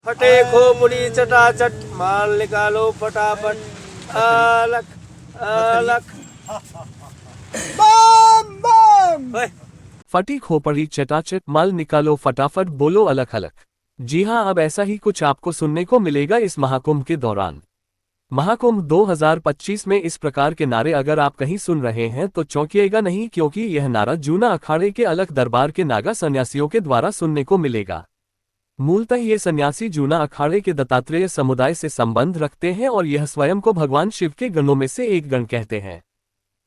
फटे खोपड़ी चटाचट माल निकालो फटाफट अलग अलग बम बम। फटी खोपड़ी चटाचट माल निकालो फटाफट बोलो अलग अलग। जी हां, अब ऐसा ही कुछ आपको सुनने को मिलेगा इस महाकुंभ के दौरान। महाकुंभ 2025 में इस प्रकार के नारे अगर आप कहीं सुन रहे हैं तो चौंकिएगा नहीं, क्योंकि यह नारा जूना अखाड़े के अलख दरबार के नागा सन्यासियों के द्वारा सुनने को मिलेगा। मूलतः ये सन्यासी जूना अखाड़े के दत्तात्रेय समुदाय से संबंध रखते हैं और यह स्वयं को भगवान शिव के गणों में से एक गण कहते हैं।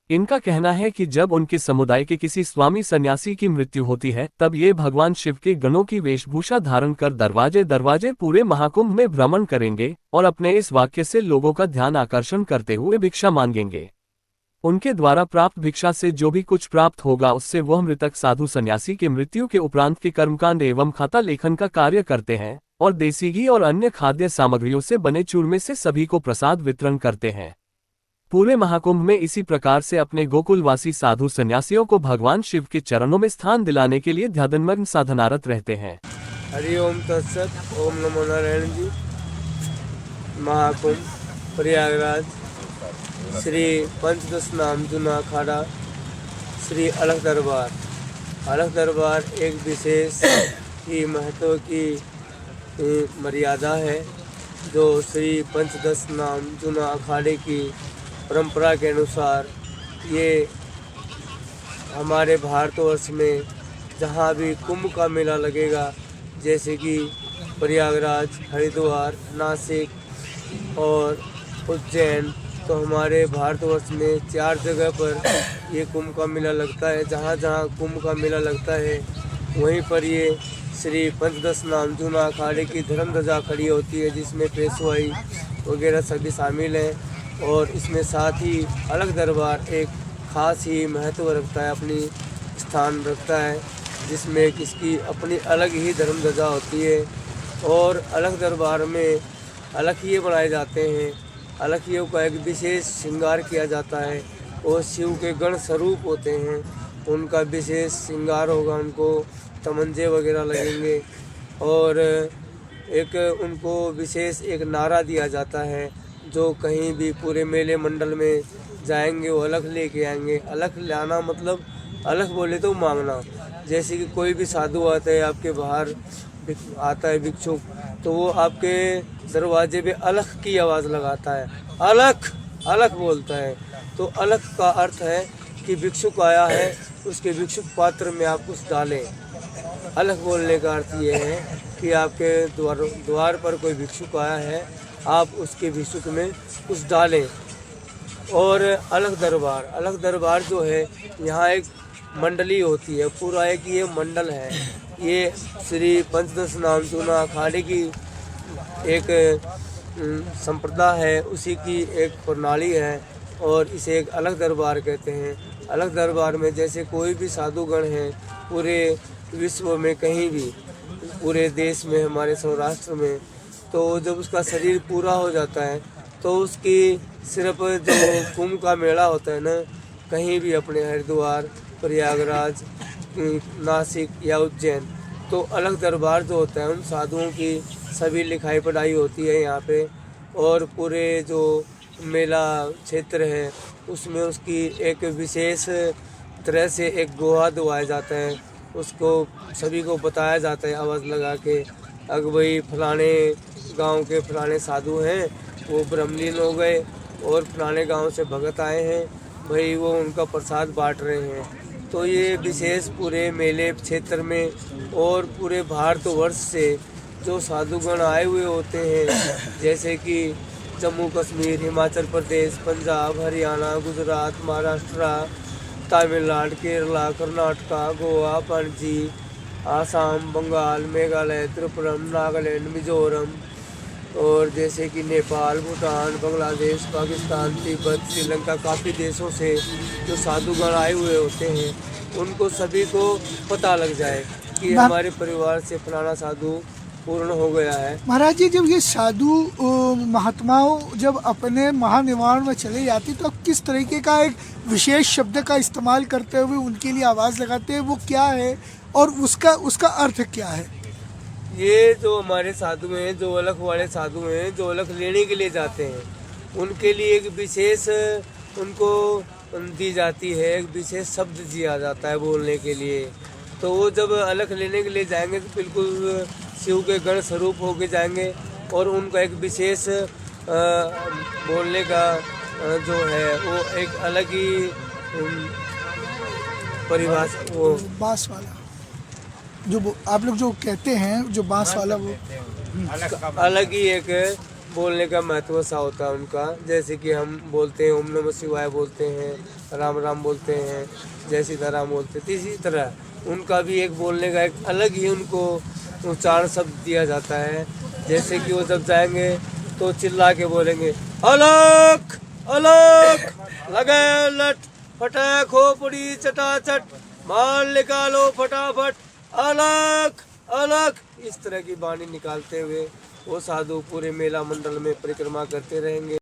इनका कहना है कि जब उनके समुदाय के किसी स्वामी सन्यासी की मृत्यु होती है तब ये भगवान शिव के गणों की वेशभूषा धारण कर दरवाजे दरवाजे पूरे महाकुंभ में भ्रमण करेंगे और अपने इस वाक्य से लोगों का ध्यान आकर्षण करते हुए भिक्षा मांगेंगे। उनके द्वारा प्राप्त भिक्षा से जो भी कुछ प्राप्त होगा उससे वह मृतक साधु सन्यासी के मृत्यु के उपरांत के कर्मकांड एवं खाता लेखन का कार्य करते हैं और देसी घी और अन्य खाद्य सामग्रियों से बने चूरमे से सभी को प्रसाद वितरण करते हैं। पूरे महाकुंभ में इसी प्रकार से अपने गोकुलवासी साधु सन्यासियों को भगवान शिव के चरणों में स्थान दिलाने के लिए ध्यानमग्न साधनारत रहते हैं। हरिओम तत्सत। ओम नमो नारायण जी। महाकुंभ प्रयागराज श्री पंचदश नाम जूना अखाड़ा श्री अलख दरबार। अलख दरबार एक विशेष ही महत्व की मर्यादा है जो श्री पंचदश नाम जूना अखाड़े की परंपरा के अनुसार ये हमारे भारतवर्ष में जहाँ भी कुंभ का मेला लगेगा, जैसे कि प्रयागराज, हरिद्वार, नासिक और उज्जैन, तो हमारे भारतवर्ष में 4 जगह पर ये कुंभ का मेला लगता है। जहाँ जहाँ कुंभ का मेला लगता है वहीं पर ये श्री पंचदश नाम जूना अखाड़े की धर्म ध्वजा खड़ी होती है, जिसमें पेशवाई वगैरह सभी शामिल हैं। और इसमें साथ ही अलख दरबार एक ख़ास ही महत्व रखता है, अपनी स्थान रखता है, जिसमें किसकी अपनी अलग ही धर्म ध्वजा होती है। और अलख दरबार में अलखिये बनाए जाते हैं। अलखियों का एक विशेष श्रृंगार किया जाता है और शिव के गण स्वरूप होते हैं, उनका विशेष श्रृंगार होगा, उनको तमंजे वगैरह लगेंगे और एक उनको विशेष एक नारा दिया जाता है जो कहीं भी पूरे मेले मंडल में जाएंगे वो अलख लेके आएंगे। अलख लाना मतलब अलख बोले तो मांगना। जैसे कि कोई भी साधु आता है आपके बाहर आता है भिक्षुक, तो वो आपके दरवाजे पे अलख की आवाज़ लगाता है, अलख अलख बोलता है। तो अलख का अर्थ है कि भिक्षुक आया है, उसके भिक्षुक पात्र में आप कुछ डालें। अलख बोलने का अर्थ ये है कि आपके द्वार पर कोई भिक्षुक आया है, आप उसके भिक्षुक में कुछ डालें। और अलख दरबार जो है, यहाँ एक मंडली होती है, पूरा एक ये मंडल है। ये श्री पंचदश नाम जूना अखाड़े की एक संप्रदा है, उसी की एक प्रणाली है और इसे एक अलख दरबार कहते हैं। अलख दरबार में जैसे कोई भी साधुगण है पूरे विश्व में, कहीं भी पूरे देश में, हमारे सौराष्ट्र में, तो जब उसका शरीर पूरा हो जाता है तो उसकी सिर्फ जो कुंभ का मेला होता है ना, कहीं भी अपने हरिद्वार, प्रयागराज, नासिक या उज्जैन, तो अलख दरबार जो होता है उन साधुओं की सभी लिखाई पढ़ाई होती है यहाँ पे। और पूरे जो मेला क्षेत्र है उसमें उसकी एक विशेष तरह से एक गोहा दुआया जाता है, उसको सभी को बताया जाता है आवाज़ लगा के, अगर भाई फलाने गांव के फलाने साधु हैं वो ब्रह्मलीन हो गए और फलाने गांव से भगत आए हैं, भाई वो उनका प्रसाद बांट रहे हैं। तो ये विशेष पूरे मेले क्षेत्र में और पूरे भारतवर्ष से जो साधुगण आए हुए होते हैं, जैसे कि जम्मू कश्मीर, हिमाचल प्रदेश, पंजाब, हरियाणा, गुजरात, महाराष्ट्र, तमिलनाडु, केरला, कर्नाटका, गोवा, पणजी, आसाम, बंगाल, मेघालय, त्रिपुरा, नागालैंड, मिजोरम, और जैसे कि नेपाल, भूटान, बांग्लादेश, पाकिस्तान, तिब्बत, श्रीलंका, काफ़ी देशों से जो साधुगण आए हुए होते हैं, उनको सभी को पता लग जाए कि हमारे परिवार से फलाना साधु पूर्ण हो गया है। महाराज जी, जब ये साधु महात्माओं जब अपने महानिर्वाण में चले जाते तो आप किस तरीके का एक विशेष शब्द का इस्तेमाल करते हुए उनके लिए आवाज़ लगाते हैं, वो क्या है और उसका अर्थ क्या है? ये जो हमारे साधु हैं, जो अलख वाले साधु हैं, जो अलख लेने के लिए जाते हैं, उनके लिए एक विशेष उनको दी जाती है, एक विशेष शब्द दिया जाता है बोलने के लिए। तो वो जब अलख लेने के लिए जाएंगे तो बिल्कुल शिव के गण स्वरूप होके जाएंगे और उनका एक विशेष बोलने का जो है वो एक अलग ही परिभाषा, वो बांस वाला जो आप लोग जो कहते हैं, जो बांस वाला, वो अलग ही एक बोलने का महत्व सा होता है उनका। जैसे कि हम बोलते हैं ओम नमः शिवाय बोलते हैं, राम राम बोलते हैं, जय सीताराम बोलते हैं, इसी तरह उनका भी एक बोलने का एक अलग ही उनको उच्चारण शब्द दिया जाता है। जैसे कि वो जब जाएंगे तो चिल्ला के बोलेंगे अलख अलख, लगे लट, फटे खोपड़ी चटाचट, माल निकालो फटाफट, अलख अलख। इस तरह की वाणी निकालते हुए वो साधु पूरे मेला मंडल में परिक्रमा करते रहेंगे।